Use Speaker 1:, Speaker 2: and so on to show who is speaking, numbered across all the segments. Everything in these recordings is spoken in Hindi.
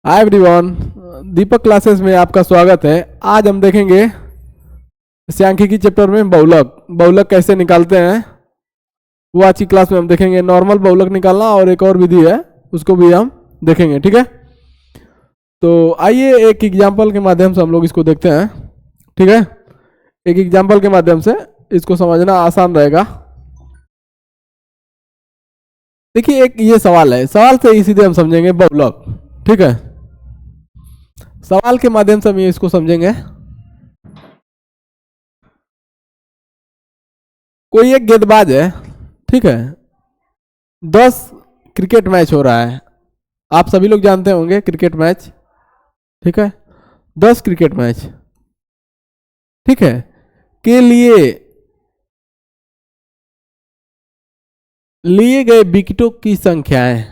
Speaker 1: हाय एवरीवन, दीपक क्लासेस में आपका स्वागत है। आज हम देखेंगे सांख्यिकी चैप्टर में बहुलक कैसे निकालते हैं वो आज की क्लास में हम देखेंगे। नॉर्मल बहुलक निकालना और एक और विधि है, उसको भी हम देखेंगे। ठीक है, तो आइए एक एग्जाम्पल के माध्यम से हम लोग इसको देखते हैं। ठीक है, एक एग्जाम्पल के माध्यम से इसको समझना आसान रहेगा। देखिए, एक ये सवाल है, सवाल से ही सीधे हम समझेंगे बहुलक। ठीक है, सवाल के माध्यम से हम इसको समझेंगे। कोई एक गेंदबाज है, ठीक है, 10 क्रिकेट मैच हो रहा है। आप सभी लोग जानते होंगे क्रिकेट मैच। ठीक है, 10 क्रिकेट मैच, ठीक है, के लिए गए विकेटों की संख्याएं।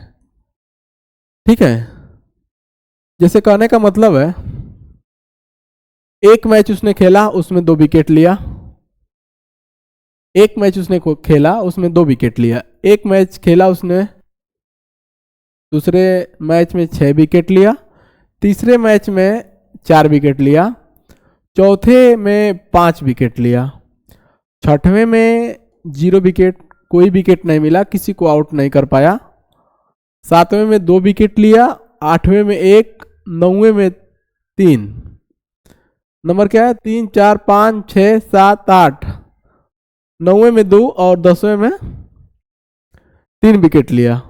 Speaker 1: ठीक है, जैसे कहने का मतलब है, एक मैच उसने खेला, उसमें 2 विकेट लिया। एक मैच उसने खेला, उसमें 2 विकेट लिया। एक मैच खेला उसने, दूसरे मैच में 6 विकेट लिया। तीसरे मैच में 4 विकेट लिया। चौथे में 5 विकेट लिया। छठवें में 0 विकेट, कोई विकेट नहीं मिला, किसी को आउट नहीं कर पाया। सातवें में 2 विकेट लिया। आठवें में 1, नौवें में 3। नंबर क्या है? 3, 4, 5, 6, 7, 8। नौवें में 2 और 10वें में 3 विकेट लिया।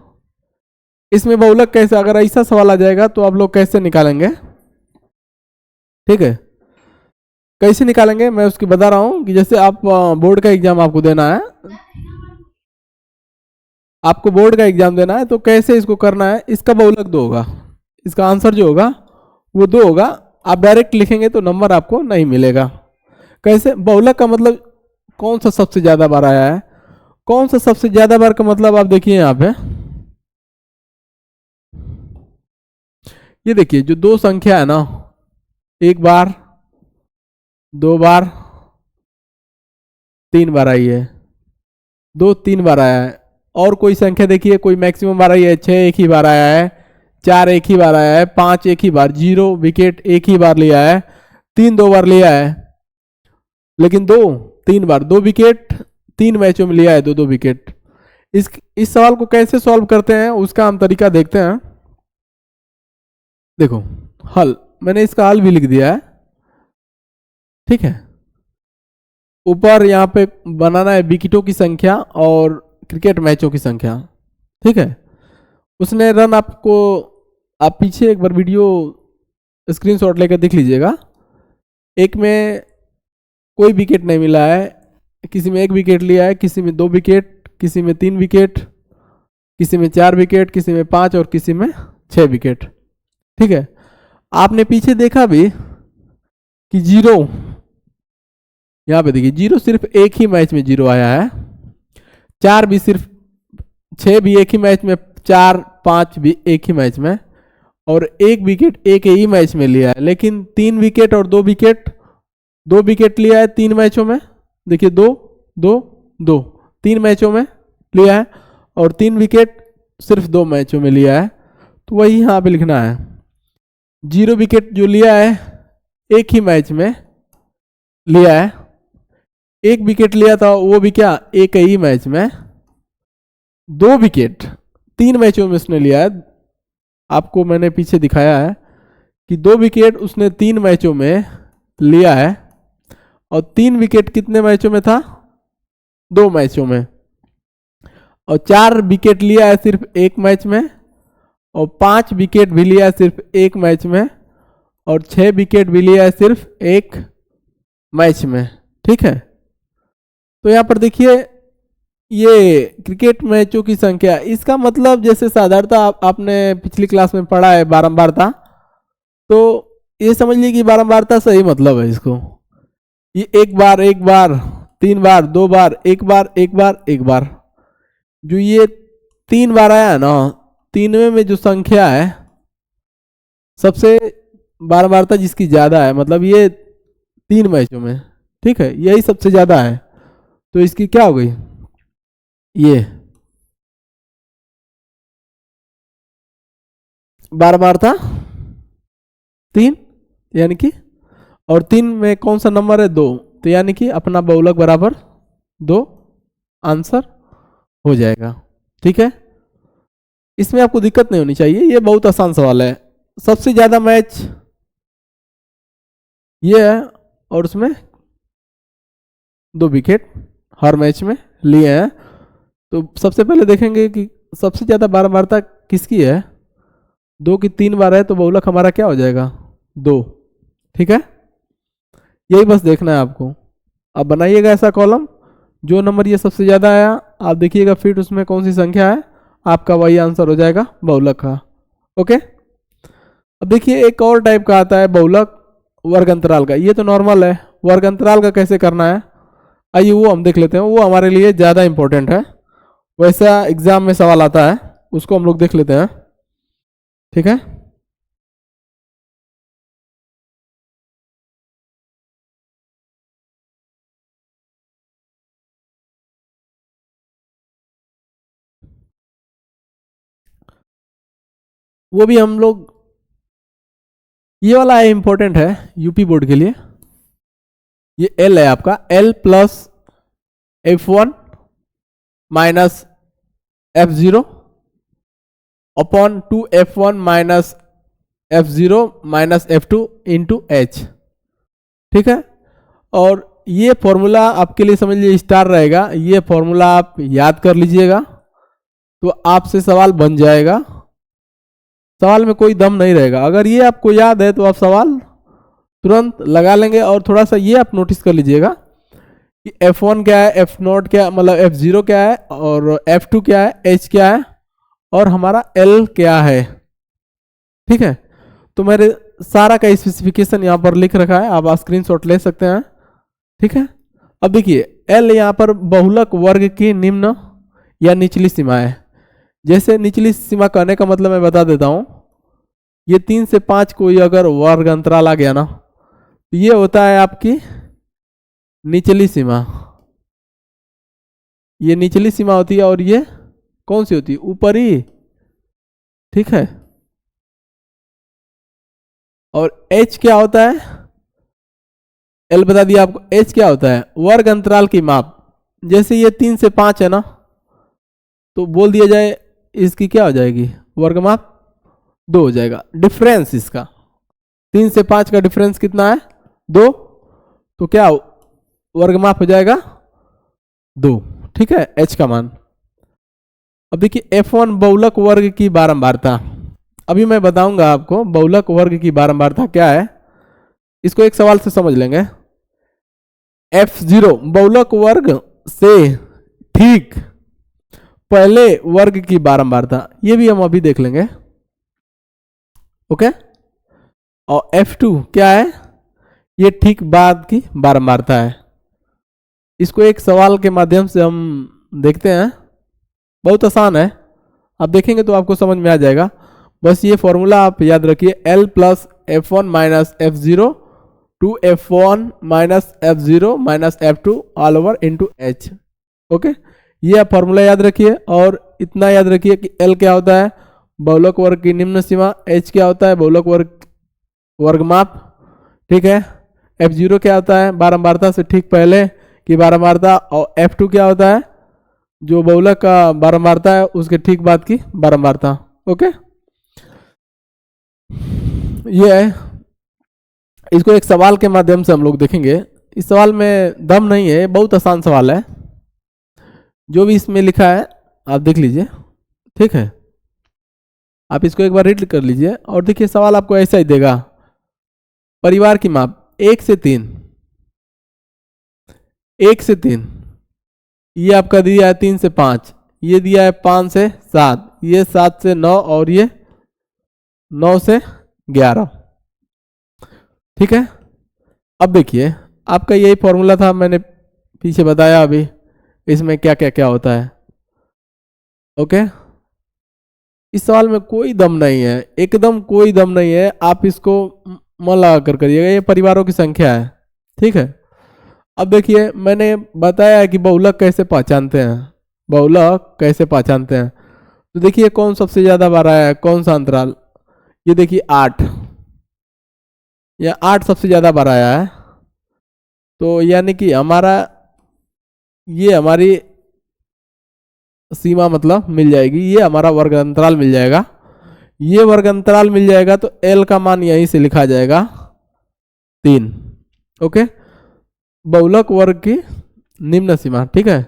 Speaker 1: इसमें बहुलक कैसे, अगर ऐसा सवाल आ जाएगा तो आप लोग कैसे निकालेंगे? ठीक है, कैसे निकालेंगे मैं उसकी बता रहा हूं कि जैसे आप बोर्ड का एग्जाम आपको देना है, आपको बोर्ड का एग्जाम देना है, तो कैसे इसको करना है? इसका बहुलक 2 होगा, इसका आंसर जो होगा वो 2 होगा। आप डायरेक्ट लिखेंगे तो नंबर आपको नहीं मिलेगा। कैसे? बहुलक का मतलब कौन सा सबसे ज्यादा बार आया है। कौन सा सबसे ज्यादा बार का मतलब आप देखिए यहाँ पे, ये देखिए जो 2 संख्या है ना, 1 बार, 2 बार, 3 बार आई है, 2 3 बार आया है। और कोई संख्या देखिए, कोई मैक्सिमम बार आई है, 6 एक ही बार आया है, 4 एक ही बार आया है, 5 एक ही बार, 0 विकेट एक ही बार लिया है, 3 2 बार लिया है। लेकिन 2 3 बार, 2 विकेट 3 मैचों में लिया है, 2 विकेट। इस सवाल को कैसे सॉल्व करते हैं उसका हम तरीका देखते हैं। देखो हल, मैंने इसका हल भी लिख दिया है। ठीक है, ऊपर यहाँ पे बनाना है विकेटों की संख्या और क्रिकेट मैचों की संख्या। ठीक है, उसने रन आपको, आप पीछे एक बार वीडियो स्क्रीनशॉट लेकर देख लीजिएगा। एक में कोई विकेट नहीं मिला है, किसी में 1 विकेट लिया है, किसी में 2 विकेट, किसी में 3 विकेट, किसी में 4 विकेट, किसी में 5 और किसी में 6 विकेट। ठीक है, आपने पीछे देखा भी कि 0, यहां पे देखिए 0 सिर्फ एक ही मैच में 0 आया है। 4 भी सिर्फ, 6 भी एक ही मैच में, 4 5 भी एक ही मैच में, और 1 विकेट एक ही मैच में लिया है। लेकिन 3 विकेट और 2 विकेट, 2 विकेट लिया है 3 मैचों में। देखिए 2 2 2, 3 मैचों में लिया है, और 3 विकेट सिर्फ 2 मैचों में लिया है। तो वही यहाँ पे लिखना है, 0 विकेट जो लिया है एक ही मैच में लिया है, 1 विकेट लिया था वो भी क्या, एक ही मैच में। 2 विकेट 3 मैचों में उसने लिया है। आपको मैंने पीछे दिखाया है कि 2 विकेट उसने 3 मैचों में लिया है, और 3 विकेट कितने मैचों में था? 2 मैचों में। और 4 विकेट लिया है सिर्फ 1 मैच में, और 5 विकेट भी लिया है सिर्फ 1 मैच में, और 6 विकेट भी लिया है सिर्फ 1 मैच में। ठीक है, तो यहां पर देखिए ये क्रिकेट मैचों की संख्या, इसका मतलब जैसे साधारणतः आपने पिछली क्लास में पढ़ा है बारंबारता, तो ये समझ लीजिए कि बारंबारता सही मतलब है इसको। ये 1 बार 1 बार, 3 बार 2 बार, 1 बार 1 बार 1 बार, जो ये 3 बार आया है ना, 3वें में जो संख्या है सबसे बारंबारता जिसकी ज्यादा है, मतलब ये 3 मैचों में, ठीक है, यही सबसे ज्यादा है। तो इसकी क्या हो गई, ये बारंबारता 3, यानी कि, और 3 में कौन सा नंबर है 2, तो यानी कि अपना बहुलक बराबर 2 आंसर हो जाएगा। ठीक है, इसमें आपको दिक्कत नहीं होनी चाहिए, ये बहुत आसान सवाल है। सबसे ज्यादा मैच ये है और उसमें 2 विकेट हर मैच में लिए हैं। तो सबसे पहले देखेंगे कि सबसे ज्यादा बारंबारता किसकी है। 2 की 3 बार है तो बहुलक हमारा क्या हो जाएगा 2। ठीक है, यही बस देखना है आपको। अब बनाइएगा ऐसा कॉलम, जो नंबर ये सबसे ज्यादा आया आप देखिएगा फिर उसमें कौन सी संख्या है, आपका वही आंसर हो जाएगा बहुलक का। ओके, अब देखिए एक और टाइप का आता है बहुलक वर्ग अंतराल का। ये तो नॉर्मल है, वर्ग अंतराल का कैसे करना है आइए वो हम देख लेते हैं, वो हमारे लिए ज़्यादा इंपॉर्टेंट है। वैसा एग्जाम में सवाल आता है, उसको हम लोग देख लेते हैं। ठीक है, वो भी हम लोग, ये वाला इंपॉर्टेंट है यूपी बोर्ड के लिए। ये एल है आपका, L plus F1 minus F0 upon 2F1 minus F0 minus F2 into H। ठीक है, और ये फॉर्मूला आपके लिए समझ लीजिए स्टार रहेगा, ये फॉर्मूला आप याद कर लीजिएगा तो आपसे सवाल बन जाएगा। सवाल में कोई दम नहीं रहेगा, अगर ये आपको याद है तो आप सवाल तुरंत लगा लेंगे। और थोड़ा सा ये आप नोटिस कर लीजिएगा कि F1 क्या है, F0 क्या, मतलब F0 क्या है, और F2 क्या है, H क्या है, और हमारा L क्या है। ठीक है, तो मेरे सारा का स्पेसिफिकेशन यहाँ पर लिख रखा है, आप स्क्रीनशॉट ले सकते हैं। ठीक है, अब देखिए L यहाँ पर बहुलक वर्ग की निम्न या निचली सीमा है। जैसे निचली सीमा कहने का मतलब मैं बता देता हूँ, ये 3 से 5 कोई अगर वर्ग अंतराल आ गया ना, तो ये होता है आपकी निचली सीमा। ये निचली सीमा होती है, और ये कौन सी होती है ऊपरी। ठीक है, और H क्या होता है, L बता दिया आपको, H क्या होता है वर्ग अंतराल की माप। जैसे ये 3 से 5 है ना, तो बोल दिया जाए इसकी क्या हो जाएगी वर्ग माप 2 हो जाएगा। डिफरेंस इसका 3 से 5 का डिफरेंस कितना है 2, तो क्या वर्ग माप हो जाएगा 2। ठीक है, H का मान। अब देखिए F1 बहुलक वर्ग की बारंबारता, अभी मैं बताऊंगा आपको बहुलक वर्ग की बारंबारता क्या है। इसको एक सवाल से समझ लेंगे। F0 बहुलक वर्ग से ठीक पहले वर्ग की बारंबारता, ये भी हम अभी देख लेंगे। ओके, और F2 क्या है, ये ठीक बाद की बारंबारता है। इसको एक सवाल के माध्यम से हम देखते हैं, बहुत आसान है, आप देखेंगे तो आपको समझ में आ जाएगा। बस ये फॉर्मूला आप याद रखिए, L plus F1 minus F0 2F1 minus F0 minus F2 all over into H। Okay, ये आप फॉर्मूला याद रखिए, और इतना याद रखिए कि L क्या होता है बहुलक वर्ग की निम्न सीमा, H क्या होता है बहुलक वर्ग माप। ठीक है, F0 क्या होता है बारंबारता से ठीक पहले की बारंबारता, और F2 क्या होता है जो बहुलक का बारंबारता है उसके ठीक बाद की बारंबारता। ओके, ये है, इसको एक सवाल के माध्यम से हम लोग देखेंगे। इस सवाल में दम नहीं है, बहुत आसान सवाल है, जो भी इसमें लिखा है आप देख लीजिए। ठीक है, आप इसको एक बार रीड कर लीजिए, और देखिए सवाल आपको ऐसा ही देगा, परिवार की माप 1 से 3, 1 से 3, ये आपका दिया है 3 से 5, ये दिया है 5 से 7, ये 7 से 9, और ये 9 से 11। ठीक है, अब देखिए आपका यही फॉर्मूला था, मैंने पीछे बताया अभी इसमें क्या क्या क्या होता है। ओके, इस सवाल में कोई दम नहीं है, एकदम कोई दम नहीं है, आप इसको मन लगा कर करिएगा, ये परिवारों की संख्या है। ठीक है, अब देखिए मैंने बताया है कि बहुलक कैसे पहचानते हैं, बहुलक कैसे पहचानते हैं। तो देखिए कौन सबसे ज्यादा बार आया है, कौन सा अंतराल, ये देखिए 8, या 8 सबसे ज़्यादा बार आया है, तो यानी कि हमारा ये हमारी सीमा मतलब मिल जाएगी, ये हमारा वर्ग अंतराल मिल जाएगा। ये वर्ग अंतराल मिल जाएगा तो एल का मान यहीं से लिखा जाएगा 3। ओके, बहुलक वर्ग की निम्न सीमा, ठीक है,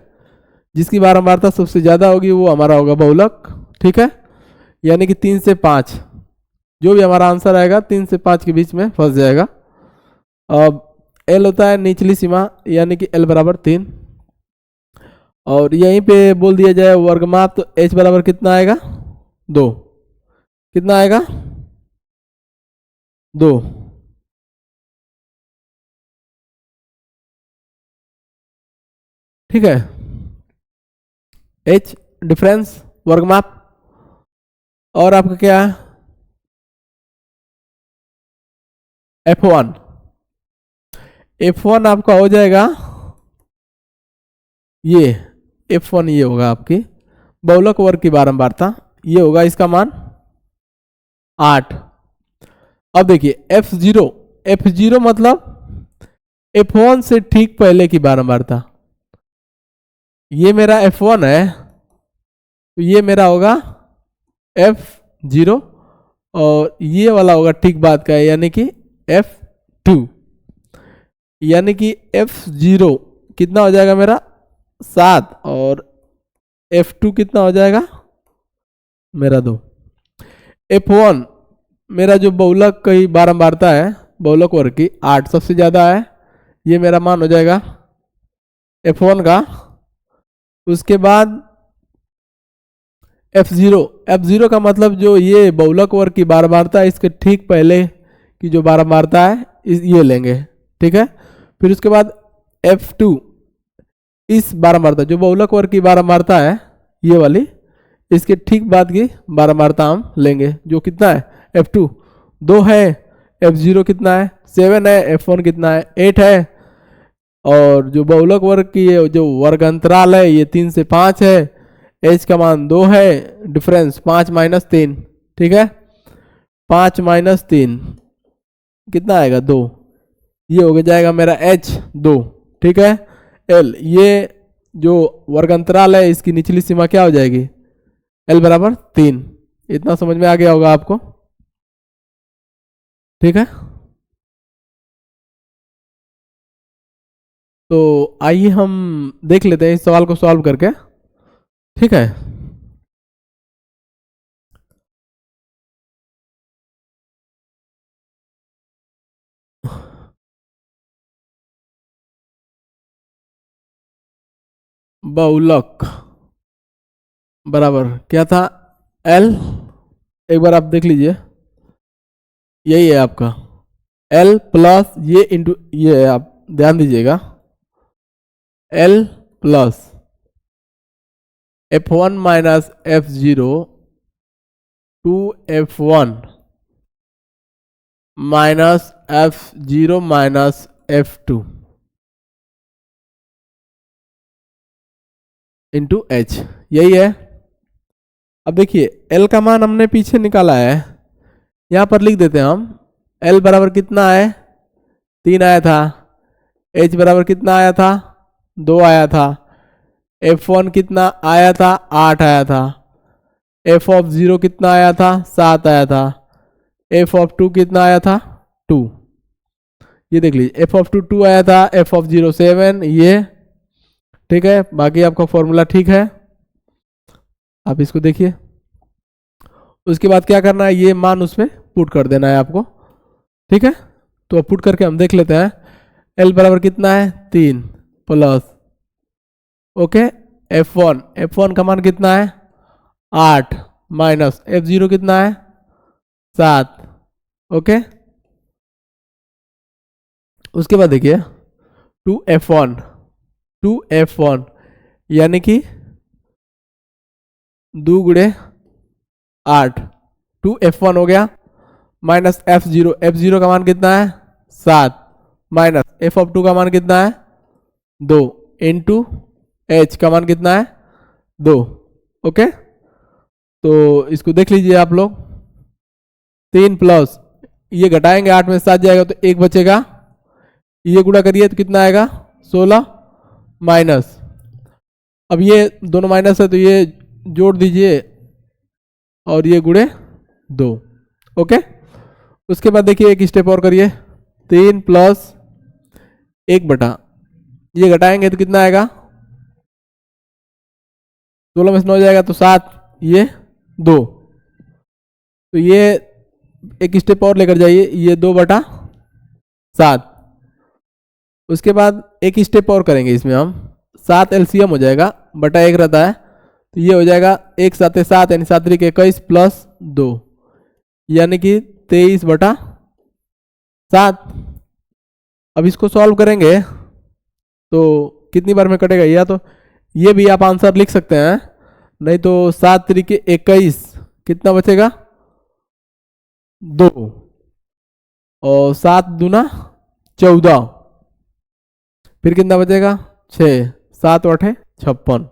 Speaker 1: जिसकी बारंबारता सबसे ज्यादा होगी वो हमारा होगा बहुलक, ठीक है, यानी कि 3 से 5, जो भी हमारा आंसर आएगा 3 से 5 के बीच में फंस जाएगा। अब एल होता है निचली सीमा, यानी कि एल बराबर 3, और यहीं पे बोल दिया जाए वर्गमाप, तो एच बराबर कितना आएगा 2, कितना आएगा 2, ठीक है, एच डिफरेंस वर्गमाप, और आपका क्या है F1, F1 आपका हो जाएगा ये F1, ये होगा आपकी बहुलक वर्ग की बारंबारता, ये होगा इसका मान 8। अब देखिए F0 मतलब F1 से ठीक पहले की बारंबारता, ये मेरा F1 है तो ये मेरा होगा F0, और ये वाला होगा ठीक बाद का है, यानी कि F2, यानी कि F0 कितना हो जाएगा मेरा 7, और F2 कितना हो जाएगा मेरा 2। F1 मेरा जो बहुलक की बारंबारता है, बहुलक वर्ग की 8 सबसे ज़्यादा है, ये मेरा मान हो जाएगा F1 का। उसके बाद F0 का मतलब जो ये बहुलक वर्ग की बारंबारता है, इसके ठीक पहले की जो बारंबारता है ये लेंगे, ठीक है। फिर उसके बाद F2, इस बारंबारता जो बहुलक वर्ग की बारंबारता है ये वाली, इसके ठीक बाद की बारंबारता हम लेंगे, जो कितना है F2 2 है, F0 कितना है 7 है, F1 कितना है 8 है, और जो बहुलक वर्ग की जो वर्ग अंतराल है ये 3 से 5 है, H का मान 2 है, डिफरेंस 5 माइनस 3, ठीक है, 5 माइनस 3 कितना आएगा 2, ये हो जाएगा मेरा H 2, ठीक है। L ये जो वर्ग अंतराल है इसकी निचली सीमा क्या हो जाएगी L बराबर 3, इतना समझ में आ गया होगा आपको, ठीक है। तो आइए हम देख लेते हैं इस सवाल को सॉल्व करके, ठीक है। बहुलक बराबर क्या था L, एक बार आप देख लीजिए, यही है आपका L प्लस ये इंटू ये, आप ध्यान दीजिएगा L plus F1 minus F0 2F1 minus F0 minus F2 into H, यही है। अब देखिए L का मान हमने पीछे निकाला है, यहाँ पर लिख देते हैं हम, L बराबर कितना है 3 आया था, H बराबर कितना आया था 2 आया था, F1 कितना आया था 8 आया था, F ऑफ 0 कितना आया था 7 आया था, F ऑफ 2 कितना आया था 2, ये देख लीजिए F ऑफ 2 2 आया था, F ऑफ 0 7, ये ठीक है। बाकी आपका फॉर्मूला ठीक है, आप इसको देखिए। उसके बाद क्या करना है, ये मान उसमें पुट कर देना है आपको, ठीक है। तो अब पुट करके हम देख लेते हैं, L बराबर कितना है 3 प्लस ओके F1 का मान कितना है 8 माइनस F0 कितना है 7, ओके। उसके बाद देखिए 2F1 यानी कि 2 गुणे 8, 2F1 हो गया, माइनस F0 का मान कितना है 7, माइनस F ऑफ 2 का मान कितना है 2, इंटू H का मान कितना है 2, ओके। तो इसको देख लीजिए आप लोग, 3 प्लस ये घटाएंगे 8 में 7 जाएगा तो 1 बचेगा, ये गुणा करिए तो कितना आएगा 16 माइनस, अब ये दोनों माइनस है तो ये जोड़ दीजिए और ये गुणे 2। ओके, उसके बाद देखिए एक स्टेप और करिए, 3 प्लस 1 बटा, ये घटाएंगे तो कितना आएगा 16 में से 9 जाएगा तो 7, ये 2, तो ये एक स्टेप और लेकर जाइए, ये 2 बटा 7। उसके बाद एक स्टेप और करेंगे इसमें हम, 7 एलसीएम हो जाएगा बटा 1 रहता है तो ये हो जाएगा 1 7 7 यानी 7 3 21 प्लस 2 यानी कि 23 बटा 7। अब इसको सॉल्व करेंगे तो कितनी बार में कटेगा, या तो ये भी आप आंसर लिख सकते हैं, नहीं तो 7 3 21 कितना बचेगा 2 और 7 दूना 14, फिर कितना बचेगा 6, 7 8 56,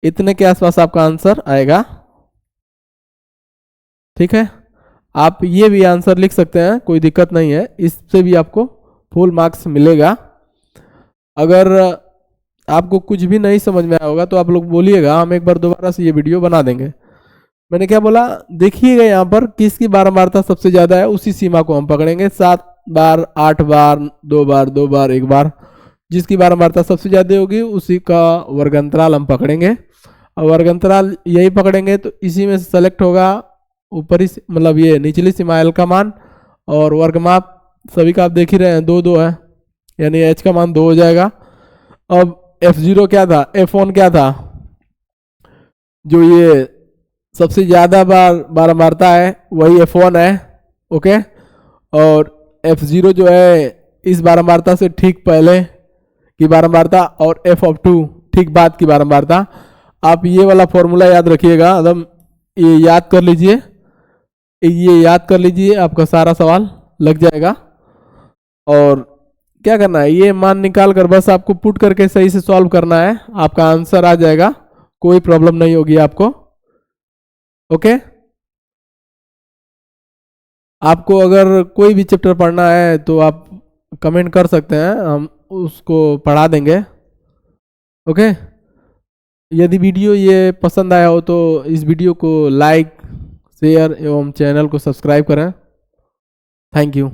Speaker 1: इतने के आसपास आपका आंसर आएगा। ठीक है, आप ये भी आंसर लिख सकते हैं, कोई दिक्कत नहीं है, इससे भी आपको फुल मार्क्स मिलेगा। अगर आपको कुछ भी नहीं समझ में आया होगा तो आप लोग बोलिएगा, हम एक बार दोबारा से ये वीडियो बना देंगे। मैंने क्या बोला, देखिएगा यहाँ पर किसकी बारंबारता सबसे ज़्यादा है, उसी सीमा को हम पकड़ेंगे, 7 बार 8 बार 2 बार 2 बार 1 बार, जिसकी बारंबारता सबसे ज़्यादा होगी उसी का वर्गंतराल हम पकड़ेंगे, और वर्गंतराल यही पकड़ेंगे तो इसी में से सेलेक्ट होगा ऊपरी मतलब ये निचली सीमा एल का मान, और वर्गमाप सभी का आप देख ही रहे हैं 2 2 है, यानी एच का मान 2 हो जाएगा। अब F0 क्या था, F1 क्या था, जो ये सबसे ज़्यादा बारंबारता है वही F1 है। ओके, और F0 जो है इस बारंबारता से ठीक पहले की बारंबारता, और F2 ठीक बाद की बारंबारता। आप ये वाला फॉर्मूला याद रखिएगा, एकदम ये याद कर लीजिए, ये याद कर लीजिए, आपका सारा सवाल लग जाएगा। और क्या करना है, ये मान निकाल कर बस आपको पुट करके सही से सॉल्व करना है, आपका आंसर आ जाएगा, कोई प्रॉब्लम नहीं होगी आपको। ओके, आपको अगर कोई भी चैप्टर पढ़ना है तो आप कमेंट कर सकते हैं, हम उसको पढ़ा देंगे। ओके, यदि वीडियो ये पसंद आया हो तो इस वीडियो को लाइक शेयर एवं चैनल को सब्सक्राइब करें। Thank you.